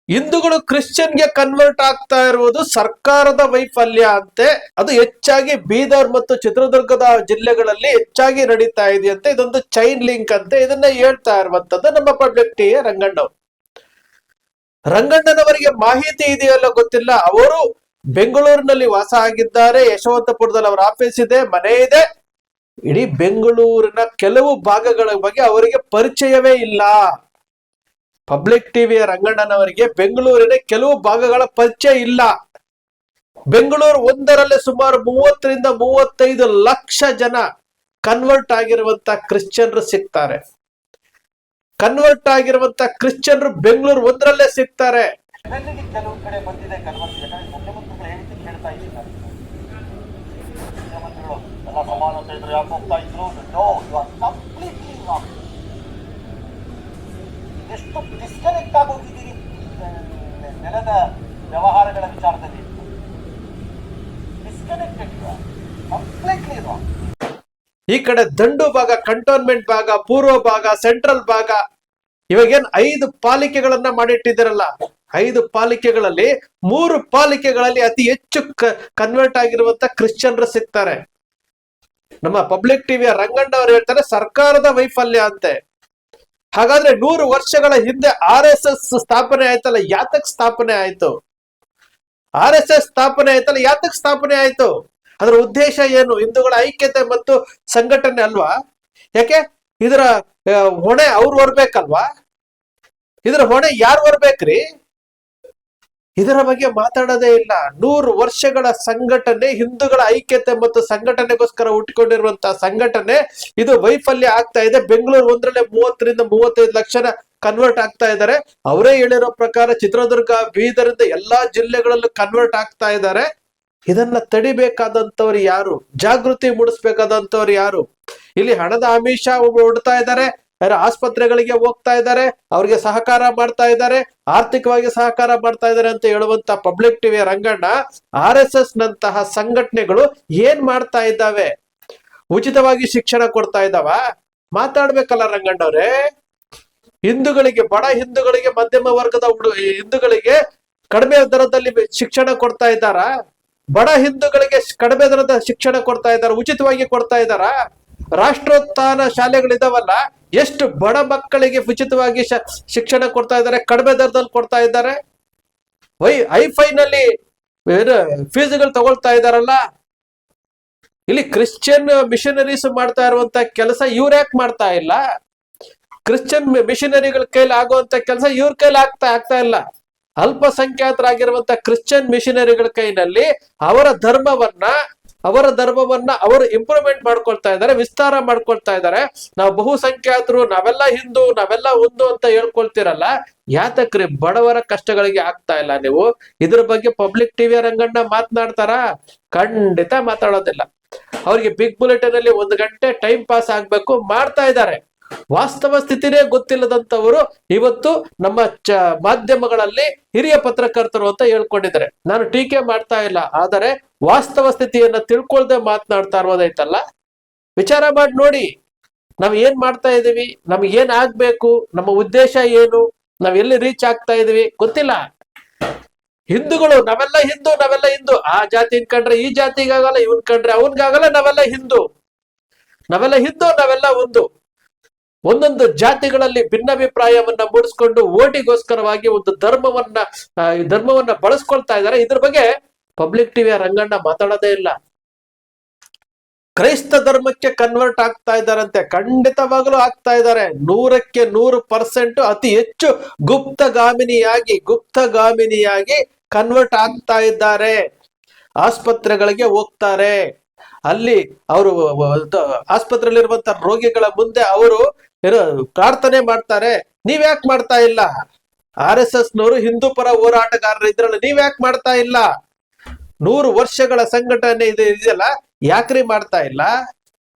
ಹಿಂದೂಗಳು ಕ್ರಿಶ್ಚಿಯನ್ಗೆ ಕನ್ವರ್ಟ್ ಆಗ್ತಾ ಇರುವುದು ಸರ್ಕಾರದ ವೈಫಲ್ಯ ಅಂತೆ. ಅದು ಹೆಚ್ಚಾಗಿ ಬೀದರ್ ಮತ್ತು ಚಿತ್ರದುರ್ಗದ ಜಿಲ್ಲೆಗಳಲ್ಲಿ ಹೆಚ್ಚಾಗಿ ನಡೀತಾ ಇದೆಯಂತೆ. ಇದೊಂದು ಚೈನ್ ಲಿಂಕ್ ಅಂತೆ. ಇದನ್ನ ಹೇಳ್ತಾ ಇರುವಂತದ್ದು ನಮ್ಮ ಪಬ್ಲಿಕ್ ಟಿ ರಂಗಣ್ಣವ್ರು. ರಂಗಣ್ಣನವರಿಗೆ ಮಾಹಿತಿ ಇದೆಯಲ್ಲ ಗೊತ್ತಿಲ್ಲ. ಅವರು ಬೆಂಗಳೂರಿನಲ್ಲಿ ವಾಸ ಆಗಿದ್ದಾರೆ. ಯಶವಂತಪುರದಲ್ಲಿ ಅವರ ಆಫೀಸ್ ಇದೆ, ಮನೆ ಇದೆ. ಇಡೀ ಬೆಂಗಳೂರಿನ ಕೆಲವು ಭಾಗಗಳ ಬಗ್ಗೆ ಅವರಿಗೆ ಪರಿಚಯವೇ ಇಲ್ಲ. ಪಬ್ಲಿಕ್ ಟಿವಿಯ ರಂಗಣ್ಣನವರಿಗೆ ಬೆಂಗಳೂರಿನ ಕೆಲವು ಭಾಗಗಳ ಪರಿಚಯ ಇಲ್ಲ. ಬೆಂಗಳೂರು ಒಂದರಲ್ಲೇ ಸುಮಾರು 30-35 ಲಕ್ಷ ಜನ ಕನ್ವರ್ಟ್ ಆಗಿರುವಂತ ಕ್ರಿಶ್ಚಿಯನ್ರು ಸಿಗ್ತಾರೆ. ಕನ್ವರ್ಟ್ ಆಗಿರುವಂತ ಕ್ರಿಶ್ಚಿಯನ್ರು ಬೆಂಗಳೂರು ಒಂದರಲ್ಲೇ ಸಿಗ್ತಾರೆ. ಕೆಲವು ಕಡೆ ಬಂದಿದೆ ಮುಖ್ಯಮಂತ್ರಿಗಳು ಹೇಳಿದ್ದಕ್ಕೆ ಹೇಳ್ತಾ ಇದ್ದಾರೆ. ಮುಖ್ಯಮಂತ್ರಿಗಳು ಎಲ್ಲ ಸಮಾನತೆ ಇದ್ರು ಯಾಕೆ ಹೋಗ್ತಾ ಇದ್ರು? ಕಂಪ್ಲೀಟ್ಲಿ ಎಷ್ಟು ಡಿಸ್ಕನೆಕ್ಟ್ ಆಗೋಗಿದ್ದೀರಿ ನೆಲದ ವ್ಯವಹಾರಗಳ ವಿಚಾರದಲ್ಲಿ. Disconnected completely. ಈ ಕಡೆ ದಂಡು ಭಾಗ, ಕಂಟೋನ್ಮೆಂಟ್ ಭಾಗ, ಪೂರ್ವ ಭಾಗ, ಸೆಂಟ್ರಲ್ ಭಾಗ, ಇವಾಗೇನ್ 5 ಪಾಲಿಕೆಗಳನ್ನ ಮಾಡಿಟ್ಟಿದ್ದೀರಲ್ಲ. 5 ಪಾಲಿಕೆಗಳಲ್ಲಿ 3 ಪಾಲಿಕೆಗಳಲ್ಲಿ ಅತಿ ಹೆಚ್ಚು ಕನ್ವರ್ಟ್ ಆಗಿರುವಂತ ಕ್ರಿಶ್ಚಿಯನ್ರು ಸಿಗ್ತಾರೆ. ನಮ್ಮ ಪಬ್ಲಿಕ್ ಟಿವಿಯ ರಂಗಣ್ಣ ಅವರು ಹೇಳ್ತಾರೆ ಸರ್ಕಾರದ ವೈಫಲ್ಯ ಅಂತೆ. ಹಾಗಾದ್ರೆ 100 ವರ್ಷಗಳ ಹಿಂದೆ RSS ಸ್ಥಾಪನೆ ಆಯ್ತಲ್ಲ, ಯಾತಕ್ ಸ್ಥಾಪನೆ ಆಯ್ತು? RSS ಸ್ಥಾಪನೆ ಆಯ್ತಲ್ಲ, ಯಾತಕ್ ಸ್ಥಾಪನೆ ಆಯ್ತು? ಅದರ ಉದ್ದೇಶ ಏನು? ಹಿಂದೂಗಳ ಐಕ್ಯತೆ ಮತ್ತು ಸಂಘಟನೆ ಅಲ್ವಾ? ಯಾಕೆ ಇದರ ಹೊಣೆ ಅವ್ರು ಹೊರ್ಬೇಕಲ್ವಾ? ಇದರ ಹೊಣೆ ಯಾರು ಹೊರ್ಬೇಕ್ರಿ? ಇದರ ಬಗ್ಗೆ ಮಾತಾಡೋದೇ ಇಲ್ಲ. 100 ವರ್ಷಗಳ ಸಂಘಟನೆ, ಹಿಂದೂಗಳ ಐಕ್ಯತೆ ಮತ್ತು ಸಂಘಟನೆಗೋಸ್ಕರ ಹುಟ್ಟಿಕೊಂಡಿರುವಂತಹ ಸಂಘಟನೆ, ಇದು ವೈಫಲ್ಯ ಆಗ್ತಾ ಇದೆ. ಬೆಂಗಳೂರು ಒಂದರಲ್ಲೇ 30-35 ಲಕ್ಷ ಕನ್ವರ್ಟ್ ಆಗ್ತಾ ಇದ್ದಾರೆ. ಅವರೇ ಹೇಳಿರೋ ಪ್ರಕಾರ ಚಿತ್ರದುರ್ಗ, ಬೀದರಿಂದ ಎಲ್ಲಾ ಜಿಲ್ಲೆಗಳಲ್ಲೂ ಕನ್ವರ್ಟ್ ಆಗ್ತಾ ಇದ್ದಾರೆ. ಇದನ್ನ ತಡಿಬೇಕಾದಂತವ್ರು ಯಾರು? ಜಾಗೃತಿ ಮೂಡಿಸ್ಬೇಕಾದಂತವ್ರು ಯಾರು? ಇಲ್ಲಿ ಹಣದ ಆಮಿಷ ಹೊಡ್ತಾ ಇದ್ದಾರೆ, ಆಸ್ಪತ್ರೆಗಳಿಗೆ ಹೋಗ್ತಾ ಇದ್ದಾರೆ, ಅವ್ರಿಗೆ ಸಹಕಾರ ಮಾಡ್ತಾ ಇದ್ದಾರೆ, ಆರ್ಥಿಕವಾಗಿ ಸಹಕಾರ ಮಾಡ್ತಾ ಇದ್ದಾರೆ ಅಂತ ಹೇಳುವಂತ ಪಬ್ಲಿಕ್ ಟಿವಿಯ ರಂಗಣ್ಣ, RSS ನಂತಹ ಸಂಘಟನೆಗಳು ಏನ್ ಮಾಡ್ತಾ ಇದ್ದಾವೆ? ಉಚಿತವಾಗಿ ಶಿಕ್ಷಣ ಕೊಡ್ತಾ ಇದ್ದಾವ? ಮಾತಾಡ್ಬೇಕಲ್ಲ ರಂಗಣ್ಣವ್ರೆ. ಹಿಂದೂಗಳಿಗೆ, ಬಡ ಹಿಂದೂಗಳಿಗೆ, ಮಧ್ಯಮ ವರ್ಗದ ಹಿಂದೂಗಳಿಗೆ ಕಡಿಮೆ ದರದಲ್ಲಿ ಶಿಕ್ಷಣ ಕೊಡ್ತಾ ಇದ್ದಾರಾ? ಬಡ ಹಿಂದೂಗಳಿಗೆ ಕಡಿಮೆ ದರದ ಶಿಕ್ಷಣ ಕೊಡ್ತಾ ಇದ್ದಾರೆ, ಉಚಿತವಾಗಿ ಕೊಡ್ತಾ ಇದ್ದಾರ? ರಾಷ್ಟ್ರೋತ್ಥಾನ ಶಾಲೆಗಳಿದಾವಲ್ಲ, ಎಷ್ಟು ಬಡ ಮಕ್ಕಳಿಗೆ ಉಚಿತವಾಗಿ ಶಿಕ್ಷಣ ಕೊಡ್ತಾ ಇದ್ದಾರೆ, ಕಡಿಮೆ ದರದಲ್ಲಿ ಕೊಡ್ತಾ ಇದ್ದಾರೆ. ಐಫೈನಲ್ಲಿ ಫೀಸ್ಗಳು ತಗೊಳ್ತಾ ಇದ್ದಾರಲ್ಲ. ಇಲ್ಲಿ ಕ್ರಿಶ್ಚಿಯನ್ ಮಿಷನರೀಸ್ ಮಾಡ್ತಾ ಇರುವಂತ ಕೆಲಸ ಇವ್ರ ಯಾಕೆ ಮಾಡ್ತಾ ಇಲ್ಲ? ಕ್ರಿಶ್ಚಿಯನ್ ಮಿಷನರಿಗಳ ಕೈಲಿ ಆಗುವಂತ ಕೆಲಸ ಇವ್ರ ಕೈಲಿ ಆಗ್ತಾ ಇಲ್ಲ. ಅಲ್ಪಸಂಖ್ಯಾತರಾಗಿರುವಂತ ಕ್ರಿಶ್ಚಿಯನ್ ಮಿಷನರಿಗಳ ಕೈನಲ್ಲಿ ಅವರ ಧರ್ಮವನ್ನ ಅವರು ಇಂಪ್ರೂವ್ಮೆಂಟ್ ಮಾಡ್ಕೊಳ್ತಾ ಇದ್ದಾರೆ, ವಿಸ್ತಾರ ಮಾಡ್ಕೊಳ್ತಾ ಇದ್ದಾರೆ. ನಾವು ಬಹುಸಂಖ್ಯಾತರು, ನಾವೆಲ್ಲ ಹಿಂದೂ, ನಾವೆಲ್ಲ ಒಂದು ಅಂತ ಹೇಳ್ಕೊಳ್ತಿರಲ್ಲ. ಯಾತಕ್ರಿ ಬಡವರ ಕಷ್ಟಗಳಿಗೆ ಆಗ್ತಾ ಇಲ್ಲ ನೀವು? ಇದ್ರ ಬಗ್ಗೆ ಪಬ್ಲಿಕ್ ಟಿವಿಯ ರಂಗಣ್ಣ ಮಾತನಾಡ್ತಾರ? ಖಂಡಿತ ಮಾತಾಡೋದಿಲ್ಲ. ಅವ್ರಿಗೆ ಬಿಗ್ ಬುಲೆಟಿನ್ ಅಲ್ಲಿ 1 ಗಂಟೆ ಟೈಮ್ ಪಾಸ್ ಆಗ್ಬೇಕು, ಮಾಡ್ತಾ ಇದ್ದಾರೆ. ವಾಸ್ತವ ಸ್ಥಿತಿನೇ ಗೊತ್ತಿಲ್ಲದಂತವರು ಇವತ್ತು ನಮ್ಮ ಮಾಧ್ಯಮಗಳಲ್ಲಿ ಹಿರಿಯ ಪತ್ರಕರ್ತರು ಅಂತ ಹೇಳ್ಕೊಂಡಿದ್ದಾರೆ. ನಾನು ಟೀಕೆ ಮಾಡ್ತಾ ಇಲ್ಲ, ಆದರೆ ವಾಸ್ತವ ಸ್ಥಿತಿಯನ್ನ ತಿಳ್ಕೊಳ್ದೆ ಮಾತನಾಡ್ತಾ ಇರೋದೈತಲ್ಲ, ವಿಚಾರ ಮಾಡಿ ನೋಡಿ. ನಾವ್ ಏನ್ ಮಾಡ್ತಾ ಇದೀವಿ, ನಮ್ಗೆ ಏನ್ ಆಗ್ಬೇಕು, ನಮ್ಮ ಉದ್ದೇಶ ಏನು, ನಾವ್ ಎಲ್ಲಿ ರೀಚ್ ಆಗ್ತಾ ಇದೀವಿ ಗೊತ್ತಿಲ್ಲ. ಹಿಂದೂಗಳು ನಾವೆಲ್ಲ ಹಿಂದೂ, ಆ ಜಾತಿ ಕಂಡ್ರೆ ಈ ಜಾತಿಗಾಗಲ್ಲ, ಇವನ್ ಕಂಡ್ರೆ ಅವನ್ಗಾಗಲ್ಲ, ನಾವೆಲ್ಲ ಹಿಂದೂ, ನಾವೆಲ್ಲ ಒಂದು. ಒಂದೊಂದು ಜಾತಿಗಳಲ್ಲಿ ಭಿನ್ನಾಭಿಪ್ರಾಯವನ್ನ ಮೂಡಿಸ್ಕೊಂಡು ಓಟಿಗೋಸ್ಕರವಾಗಿ ಒಂದು ಧರ್ಮವನ್ನ ಬಳಸ್ಕೊಳ್ತಾ ಇದ್ದಾರೆ. ಇದ್ರ ಬಗ್ಗೆ ಪಬ್ಲಿಕ್ ಟಿವಿಯ ರಂಗಣ್ಣ ಮಾತಾಡೋದೇ ಇಲ್ಲ. ಕ್ರೈಸ್ತ ಧರ್ಮಕ್ಕೆ ಕನ್ವರ್ಟ್ ಆಗ್ತಾ ಇದ್ದಾರಂತೆ. ಖಂಡಿತವಾಗ್ಲೂ ಆಗ್ತಾ ಇದ್ದಾರೆ. 100% ಅತಿ ಹೆಚ್ಚು ಗುಪ್ತಗಾಮಿನಿಯಾಗಿ ಕನ್ವರ್ಟ್ ಆಗ್ತಾ ಇದ್ದಾರೆ. ಆಸ್ಪತ್ರೆಗಳಿಗೆ ಹೋಗ್ತಾರೆ, ಅಲ್ಲಿ ಅವರು ಆಸ್ಪತ್ರೆಯಲ್ಲಿರುವಂತ ರೋಗಿಗಳ ಮುಂದೆ ಅವರು ಪ್ರಾರ್ಥನೆ ಮಾಡ್ತಾರೆ. ನೀವ್ಯಾಕೆ ಮಾಡ್ತಾ ಇಲ್ಲ? RSS ನವರು ಹಿಂದೂ ಪರ ಹೋರಾಟಗಾರರು ಇದ್ರಲ್ಲ, ನೀವ್ಯಾಕೆ ಮಾಡ್ತಾ ಇಲ್ಲ? 100 ವರ್ಷಗಳ ಸಂಘಟನೆ ಇದೆಯಲ್ಲ, ಯಾಕ್ರಿ ಮಾಡ್ತಾ ಇಲ್ಲ?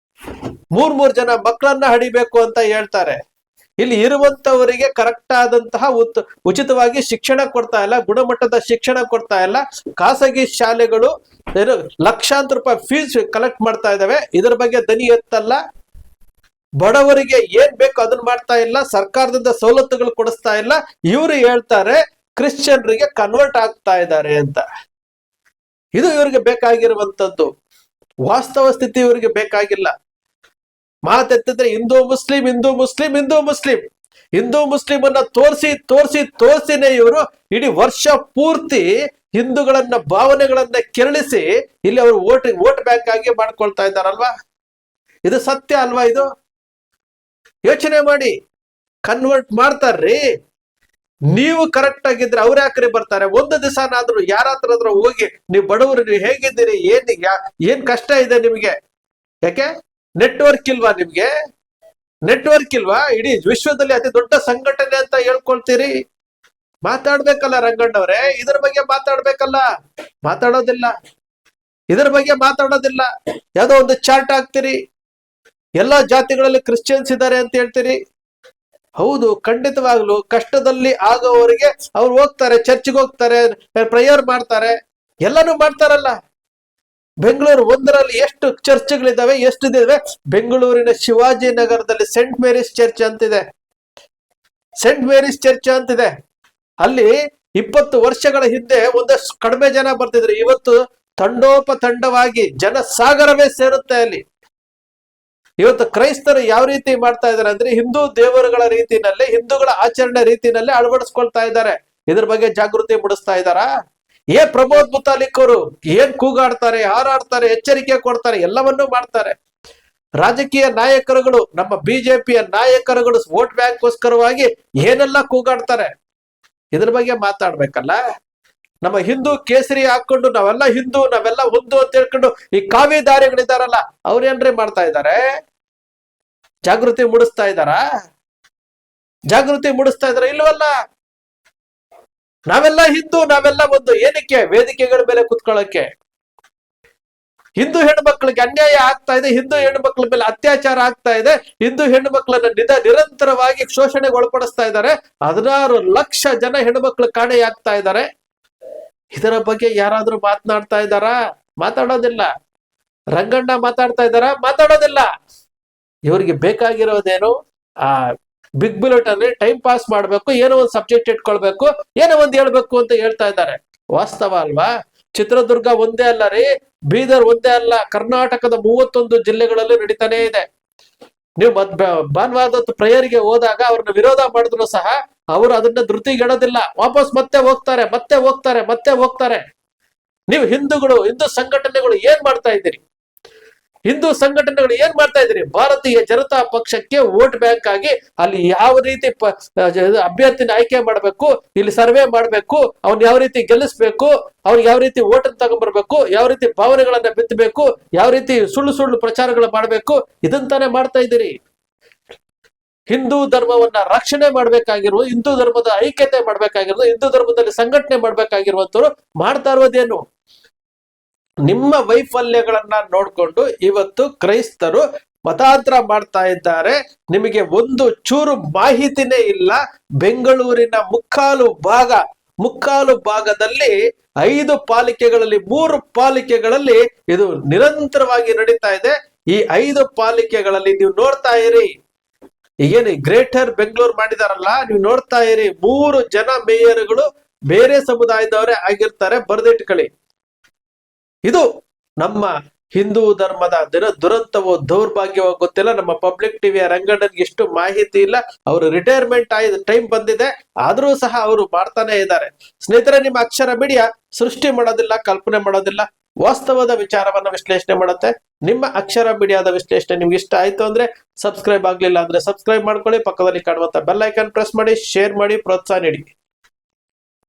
3 ಜನ ಮಕ್ಕಳನ್ನ ಹಡಿಬೇಕು ಅಂತ ಹೇಳ್ತಾರೆ. ಇಲ್ಲಿ ಇರುವಂತವರಿಗೆ ಕರೆಕ್ಟ್ ಆದಂತಹ ಉಚಿತವಾಗಿ ಶಿಕ್ಷಣ ಕೊಡ್ತಾ ಇಲ್ಲ, ಗುಣಮಟ್ಟದ ಶಿಕ್ಷಣ ಕೊಡ್ತಾ ಇಲ್ಲ. ಖಾಸಗಿ ಶಾಲೆಗಳು ಲಕ್ಷಾಂತರ ರೂಪಾಯಿ ಫೀಸ್ ಕಲೆಕ್ಟ್ ಮಾಡ್ತಾ ಇದಾವೆ. ಇದರ ಬಗ್ಗೆ ದನಿ ಎತ್ತಲ್ಲ. ಬಡವರಿಗೆ ಏನ್ ಬೇಕು ಅದನ್ನ ಮಾಡ್ತಾ ಇಲ್ಲ, ಸರ್ಕಾರದಿಂದ ಸವಲತ್ತುಗಳು ಕೊಡಿಸ್ತಾ ಇಲ್ಲ. ಇವರು ಹೇಳ್ತಾರೆ ಕ್ರಿಶ್ಚಿಯನ್ರಿಗೆ ಕನ್ವರ್ಟ್ ಆಗ್ತಾ ಇದ್ದಾರೆ ಅಂತ. ಇದು ಇವರಿಗೆ ಬೇಕಾಗಿರುವಂತದ್ದು. ವಾಸ್ತವ ಸ್ಥಿತಿ ಇವರಿಗೆ ಬೇಕಾಗಿಲ್ಲ. ಮಾತೆತ್ತಿದ್ರೆ Hindu Muslim Hindu Muslim Hindu Muslim Hindu Muslim ಅನ್ನ ತೋರಿಸಿನೇ ಇವರು ಇಡೀ ವರ್ಷ ಪೂರ್ತಿ ಹಿಂದೂಗಳನ್ನ ಭಾವನೆಗಳನ್ನ ಕೆರಳಿಸಿ ಇಲ್ಲಿ ಅವರು ವೋಟ್ ಬ್ಯಾಂಕ್ ಆಗಿ ಮಾಡ್ಕೊಳ್ತಾ ಇದ್ದಾರಲ್ವಾ? ಇದು ಸತ್ಯ ಅಲ್ವಾ? ಇದು ಯೋಚನೆ ಮಾಡಿ. ಕನ್ವರ್ಟ್ ಮಾಡ್ತಾರ್ರಿ. ನೀವು ಕರೆಕ್ಟ್ ಆಗಿದ್ರೆ ಅವ್ರ ಯಾಕ್ರಿ ಬರ್ತಾರೆ? ಒಂದು ದಿವಸನಾದ್ರೂ ಯಾರ ಹತ್ರ ಹೋಗಿ ನೀವು ಬಡವರು, ನೀವು ಹೇಗಿದ್ದೀರಿ, ಏನ್ ಕಷ್ಟ ಇದೆ ನಿಮ್ಗೆ? ಯಾಕೆ ನೆಟ್ವರ್ಕ್ ಇಲ್ವಾ ನಿಮ್ಗೆ? ನೆಟ್ವರ್ಕ್ ಇಲ್ವಾ? ಇಡೀ ವಿಶ್ವದಲ್ಲಿ ಅತಿ ದೊಡ್ಡ ಸಂಘಟನೆ ಅಂತ ಹೇಳ್ಕೊಳ್ತೀರಿ. ಮಾತಾಡ್ಬೇಕಲ್ಲ ರಂಗಣ್ಣವ್ರೆ, ಇದ್ರ ಬಗ್ಗೆ ಮಾತಾಡ್ಬೇಕಲ್ಲ. ಮಾತಾಡೋದಿಲ್ಲ, ಇದ್ರ ಬಗ್ಗೆ ಮಾತಾಡೋದಿಲ್ಲ. ಯಾವ್ದೋ ಒಂದು ಚಾರ್ಟ್ ಹಾಕ್ತಿರಿ, ಎಲ್ಲಾ ಜಾತಿಗಳಲ್ಲಿ ಕ್ರಿಶ್ಚಿಯನ್ಸ್ ಇದ್ದಾರೆ ಅಂತ ಹೇಳ್ತೀರಿ. ಹೌದು, ಖಂಡಿತವಾಗ್ಲು ಕಷ್ಟದಲ್ಲಿ ಆಗೋವರಿಗೆ ಅವ್ರು ಹೋಗ್ತಾರೆ, ಚರ್ಚ್ಗೆ ಹೋಗ್ತಾರೆ, ಪ್ರೇಯರ್ ಮಾಡ್ತಾರೆ, ಎಲ್ಲಾನು ಮಾಡ್ತಾರಲ್ಲ. ಬೆಂಗಳೂರು ಒಂದರಲ್ಲಿ ಎಷ್ಟು ಚರ್ಚ್ಗಳಿದಾವೆ, ಎಷ್ಟಿದಾವೆ? ಬೆಂಗಳೂರಿನ ಶಿವಾಜಿನಗರದಲ್ಲಿ ಸೇಂಟ್ ಮೇರಿಸ್ ಚರ್ಚ್ ಅಂತಿದೆ. ಸೇಂಟ್ ಮೇರಿಸ್ ಚರ್ಚ್ ಅಂತಿದೆ. ಅಲ್ಲಿ 20 ವರ್ಷಗಳ ಹಿಂದೆ ಒಂದಷ್ಟು ಕಡಿಮೆ ಜನ ಬರ್ತಿದ್ರು. ಇವತ್ತು ತಂಡೋಪತಂಡವಾಗಿ ಜನ ಸಾಗರವೇ ಸೇರುತ್ತೆ ಅಲ್ಲಿ. ಇವತ್ತು ಕ್ರೈಸ್ತರು ಯಾವ ರೀತಿ ಮಾಡ್ತಾ ಇದಾರೆ ಅಂದ್ರೆ ಹಿಂದೂ ದೇವರುಗಳ ರೀತಿನಲ್ಲಿ, ಹಿಂದೂಗಳ ಆಚರಣೆ ರೀತಿನಲ್ಲಿ ಅಳವಡಿಸ್ಕೊಳ್ತಾ ಇದ್ದಾರೆ. ಇದ್ರ ಬಗ್ಗೆ ಜಾಗೃತಿ ಮೂಡಿಸ್ತಾ ಇದ್ದಾರಾ? ಪ್ರಮೋದ್ ಮುತಾಲಿಕ್ ಅವರು ಏನ್ ಕೂಗಾಡ್ತಾರೆ, ಹಾರಾಡ್ತಾರೆ, ಎಚ್ಚರಿಕೆ ಕೊಡ್ತಾರೆ, ಎಲ್ಲವನ್ನೂ ಮಾಡ್ತಾರೆ. ರಾಜಕೀಯ ನಾಯಕರುಗಳು, ನಮ್ಮ ಬಿಜೆಪಿಯ ನಾಯಕರುಗಳು ವೋಟ್ ಬ್ಯಾಂಕ್ಗೋಸ್ಕರವಾಗಿ ಏನೆಲ್ಲ ಕೂಗಾಡ್ತಾರೆ. ಇದ್ರ ಬಗ್ಗೆ ಮಾತಾಡ್ಬೇಕಲ್ಲ. ನಮ್ಮ ಹಿಂದೂ ಕೇಸರಿ ಹಾಕೊಂಡು ನಾವೆಲ್ಲ ಹಿಂದೂ, ನಾವೆಲ್ಲ ಒಂದು ಅಂತ ಹೇಳ್ಕೊಂಡು ಈ ಕಾವಿದಾರಿಗಳಿದಾರಲ್ಲ, ಅವ್ರೇನ್ರಿ ಮಾಡ್ತಾ ಇದ್ದಾರೆ? ಜಾಗೃತಿ ಮೂಡಿಸ್ತಾ ಇದ್ದಾರಾ? ಜಾಗೃತಿ ಮೂಡಿಸ್ತಾ ಇದಾರ ಇಲ್ವಲ್ಲ? ನಾವೆಲ್ಲ ಹಿಂದೂ, ನಾವೆಲ್ಲ ಒಂದು. ಏನಕ್ಕೆ? ವೇದಿಕೆಗಳ ಮೇಲೆ ಕುತ್ಕೊಳ್ಳಕ್ಕೆ. ಹಿಂದೂ ಹೆಣ್ಮಕ್ಳಿಗೆ ಅನ್ಯಾಯ ಆಗ್ತಾ ಇದೆ, ಹಿಂದೂ ಹೆಣ್ಮಕ್ಳ ಮೇಲೆ ಅತ್ಯಾಚಾರ ಆಗ್ತಾ ಇದೆ, ಹಿಂದೂ ಹೆಣ್ಮಕ್ಳನ್ನ ನಿರಂತರವಾಗಿ ಶೋಷಣೆಗೆ ಒಳಪಡಿಸ್ತಾ ಇದ್ದಾರೆ. 16 ಲಕ್ಷ ಜನ ಹೆಣ್ಮಕ್ಳು ಕಾಣೆಯಾಗ್ತಾ ಇದ್ದಾರೆ. ಇದರ ಬಗ್ಗೆ ಯಾರಾದ್ರೂ ಮಾತನಾಡ್ತಾ ಇದ್ದಾರಾ? ಮಾತಾಡೋದಿಲ್ಲ. ರಂಗಣ್ಣ ಮಾತಾಡ್ತಾ ಇದ್ದಾರಾ? ಮಾತಾಡೋದಿಲ್ಲ. ಇವ್ರಿಗೆ ಬೇಕಾಗಿರೋದೇನು? ಆ ಬಿಗ್ ಬುಲೆಟ್ ಅಲ್ಲಿ ಟೈಮ್ ಪಾಸ್ ಮಾಡ್ಬೇಕು, ಏನೋ ಒಂದು ಸಬ್ಜೆಕ್ಟ್ ಇಟ್ಕೊಳ್ಬೇಕು, ಏನೋ ಒಂದು ಹೇಳ್ಬೇಕು ಅಂತ ಹೇಳ್ತಾ ಇದ್ದಾರೆ. ವಾಸ್ತವ ಅಲ್ವಾ? ಚಿತ್ರದುರ್ಗ ಒಂದೇ ಅಲ್ಲ ರೀ, ಬೀದರ್ ಒಂದೇ ಅಲ್ಲ, ಕರ್ನಾಟಕದ 31 ಜಿಲ್ಲೆಗಳಲ್ಲೂ ನಡೀತಾನೆ ಇದೆ. ನೀವು ಭಾನುವಾರದ ಪ್ರೇಯರ್ಗೆ ಹೋದಾಗ ಅವ್ರನ್ನ ವಿರೋಧ ಮಾಡಿದ್ರು ಸಹ ಅವರು ಅದನ್ನ ಧೃತಿಗೆಡೋದಿಲ್ಲ. ವಾಪಸ್ ಮತ್ತೆ ಹೋಗ್ತಾರೆ. ನೀವು ಹಿಂದೂಗಳು, ಹಿಂದೂ ಸಂಘಟನೆಗಳು ಏನ್ ಮಾಡ್ತಾ ಇದ್ದೀರಿ? ಭಾರತೀಯ ಜನತಾ ಪಕ್ಷಕ್ಕೆ ವೋಟ್ ಬ್ಯಾಂಕ್ ಆಗಿ ಅಲ್ಲಿ ಯಾವ ರೀತಿ ಅಭ್ಯರ್ಥಿನ ಆಯ್ಕೆ ಮಾಡ್ಬೇಕು, ಇಲ್ಲಿ ಸರ್ವೆ ಮಾಡ್ಬೇಕು, ಅವ್ನ್ ಯಾವ ರೀತಿ ಗೆಲ್ಲಿಸ್ಬೇಕು, ಅವ್ರಿಗೆ ಯಾವ ರೀತಿ ವೋಟ್ ತಗೊಂಡ್ಬರ್ಬೇಕು, ಯಾವ ರೀತಿ ಭಾವನೆಗಳನ್ನ ಬಿತ್ತಬೇಕು, ಯಾವ ರೀತಿ ಸುಳ್ಳು ಪ್ರಚಾರಗಳು ಮಾಡ್ಬೇಕು, ಇದಂತಾನೆ ಮಾಡ್ತಾ ಇದ್ದೀರಿ. ಹಿಂದೂ ಧರ್ಮವನ್ನ ರಕ್ಷಣೆ ಮಾಡ್ಬೇಕಾಗಿರುವ, ಹಿಂದೂ ಧರ್ಮದ ಐಕ್ಯತೆ ಮಾಡ್ಬೇಕಾಗಿರೋದು, ಹಿಂದೂ ಧರ್ಮದಲ್ಲಿ ಸಂಘಟನೆ ಮಾಡ್ಬೇಕಾಗಿರುವಂತವ್ರು ಮಾಡ್ತಾ ಇರೋದೇನು? ನಿಮ್ಮ ವೈಫಲ್ಯಗಳನ್ನ ನೋಡ್ಕೊಂಡು ಇವತ್ತು ಕ್ರೈಸ್ತರು ಮತಾಂತರ ಮಾಡ್ತಾ ಇದ್ದಾರೆ. ನಿಮಗೆ ಒಂದು ಚೂರು ಮಾಹಿತಿನೇ ಇಲ್ಲ. ಬೆಂಗಳೂರಿನ ಮುಕ್ಕಾಲು ಭಾಗದಲ್ಲಿ 5 ಪಾಲಿಕೆಗಳಲ್ಲಿ 3 ಪಾಲಿಕೆಗಳಲ್ಲಿ ಇದು ನಿರಂತರವಾಗಿ ನಡೀತಾ ಇದೆ. ಈ 5 ಪಾಲಿಕೆಗಳಲ್ಲಿ ನೀವು ನೋಡ್ತಾ ಇರಿ, ಈಗೇನು ಗ್ರೇಟರ್ ಬೆಂಗಳೂರು ಮಾಡಿದಾರಲ್ಲ, ನೀವು ನೋಡ್ತಾ ಇರಿ, 3 ಜನ ಮೇಯರ್ಗಳು ಬೇರೆ ಸಮುದಾಯದವರೇ ಆಗಿರ್ತಾರೆ. ಬರೆದಿಟ್ಕೊಳ್ಳಿ. ಇದು ನಮ್ಮ ಹಿಂದೂ ಧರ್ಮದ ದುರಂತವೋ ದೌರ್ಭಾಗ್ಯವೋ ಗೊತ್ತಿಲ್ಲ. ನಮ್ಮ ಪಬ್ಲಿಕ್ ಟಿವಿಯ ರಂಗಣ್ಣನ್ಗೆ ಇಷ್ಟು ಮಾಹಿತಿ ಇಲ್ಲ. ಅವರು ರಿಟೈರ್ಮೆಂಟ್ ಆಯ್ದ ಟೈಮ್ ಬಂದಿದೆ, ಆದ್ರೂ ಸಹ ಅವರು ಮಾಡ್ತಾನೆ ಇದ್ದಾರೆ. ಸ್ನೇಹಿತರೆ, ನಿಮ್ಮ ಅಕ್ಷರ ಮೀಡಿಯಾ ಸೃಷ್ಟಿ ಮಾಡೋದಿಲ್ಲ, ಕಲ್ಪನೆ ಮಾಡೋದಿಲ್ಲ, ವಾಸ್ತವದ ವಿಚಾರವನ್ನ ವಿಶ್ಲೇಷಣೆ ಮಾಡುತ್ತೆ. ನಿಮ್ಮ ಅಕ್ಷರ ಮೀಡಿಯಾದ ವಿಶ್ಲೇಷಣೆ ನಿಮ್ಗೆ ಇಷ್ಟ ಆಯ್ತು ಅಂದ್ರೆ ಸಬ್ಸ್ಕ್ರೈಬ್ ಆಗ್ಲಿಲ್ಲ ಅಂದ್ರೆ ಸಬ್ಸ್ಕ್ರೈಬ್ ಮಾಡ್ಕೊಳ್ಳಿ. ಪಕ್ಕದಲ್ಲಿ ಕಾಣುವಂತ ಬೆಲ್ ಐಕಾನ್ ಪ್ರೆಸ್ ಮಾಡಿ, ಶೇರ್ ಮಾಡಿ, ಪ್ರೋತ್ಸಾಹ ನೀಡಿ.